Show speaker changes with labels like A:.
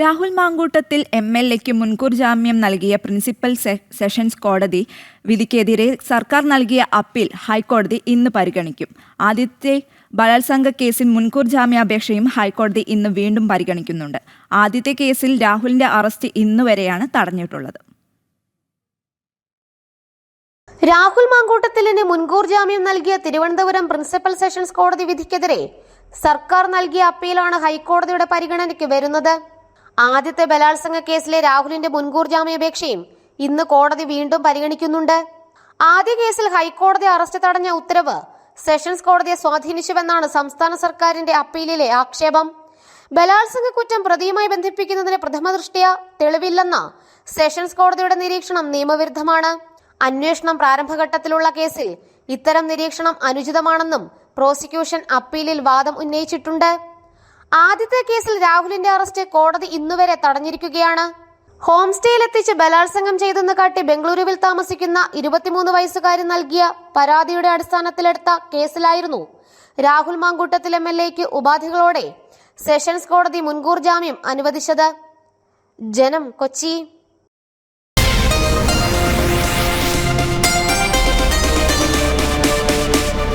A: രാഹുൽ മാങ്കൂട്ടത്തിൽ MLAക്ക് മുൻകൂർ ജാമ്യം നൽകിയ പ്രിൻസിപ്പൽ സെഷൻസ് കോടതി വിധിക്കെതിരെ സർക്കാർ നൽകിയ അപ്പീൽ ഹൈക്കോടതി ഇന്ന് പരിഗണിക്കും. ആദ്യത്തെ ബലാത്സംഗ കേസിൽ മുൻകൂർ ജാമ്യാപേക്ഷയും ഹൈക്കോടതി ഇന്ന് വീണ്ടും പരിഗണിക്കുന്നുണ്ട്. ആദ്യത്തെ കേസിൽ രാഹുലിന്റെ അറസ്റ്റ് ഇന്നുവരെയാണ് തടഞ്ഞിട്ടുള്ളത്.
B: രാഹുൽ മാങ്കൂട്ടത്തിലിന് മുൻകൂർ ജാമ്യം നൽകിയ തിരുവനന്തപുരം പ്രിൻസിപ്പൽ സെഷൻസ് കോടതി വിധിക്കെതിരെ സർക്കാർ നൽകിയ അപ്പീലാണ് ഹൈക്കോടതിയുടെ പരിഗണനയ്ക്ക് വരുന്നത്. ആദ്യത്തെ ബലാത്സംഗ കേസിലെ രാഹുലിന്റെ മുൻകൂർ ജാമ്യാപേക്ഷയും ഇന്ന് കോടതി വീണ്ടും പരിഗണിക്കുന്നുണ്ട്. ആദ്യ കേസിൽ ഹൈക്കോടതി അറസ്റ്റ് തടഞ്ഞ ഉത്തരവ് സെഷൻസ് കോടതിയെ സ്വാധീനിച്ചുവെന്നാണ് സംസ്ഥാന സർക്കാരിന്റെ അപ്പീലിലെ ആക്ഷേപം. ബലാത്സംഗ കുറ്റം പ്രതിയുമായി ബന്ധിപ്പിക്കുന്നതിന് പ്രഥമദൃഷ്ട്യാ തെളിവില്ലെന്ന സെഷൻസ് കോടതിയുടെ നിരീക്ഷണം നിയമവിരുദ്ധമാണ്. അന്വേഷണം പ്രാരംഭഘട്ടത്തിലുള്ള കേസിൽ ഇത്തരം നിരീക്ഷണം അനുചിതമാണെന്നും പ്രോസിക്യൂഷൻ അപ്പീലിൽ വാദം ഉന്നയിച്ചിട്ടുണ്ട്. ആദ്യത്തെ കേസിൽ രാഹുലിന്റെ അറസ്റ്റ് കോടതി ഇന്നുവരെ തടഞ്ഞിരിക്കുകയാണ്. ഹോം സ്റ്റേയിലെത്തിച്ച് ബലാത്സംഗം ചെയ്തെന്ന് കാട്ടി ബംഗളൂരുവിൽ താമസിക്കുന്ന 23 വയസ്സുകാരി നൽകിയ പരാതിയുടെ അടിസ്ഥാനത്തിലെടുത്ത കേസിലായിരുന്നു രാഹുൽ മാങ്കൂട്ടത്തിൽ MLAക്ക് ഉപാധികളോടെ സെഷൻസ് കോടതി മുൻകൂർ ജാമ്യം അനുവദിച്ചത്. ജനം, കൊച്ചി.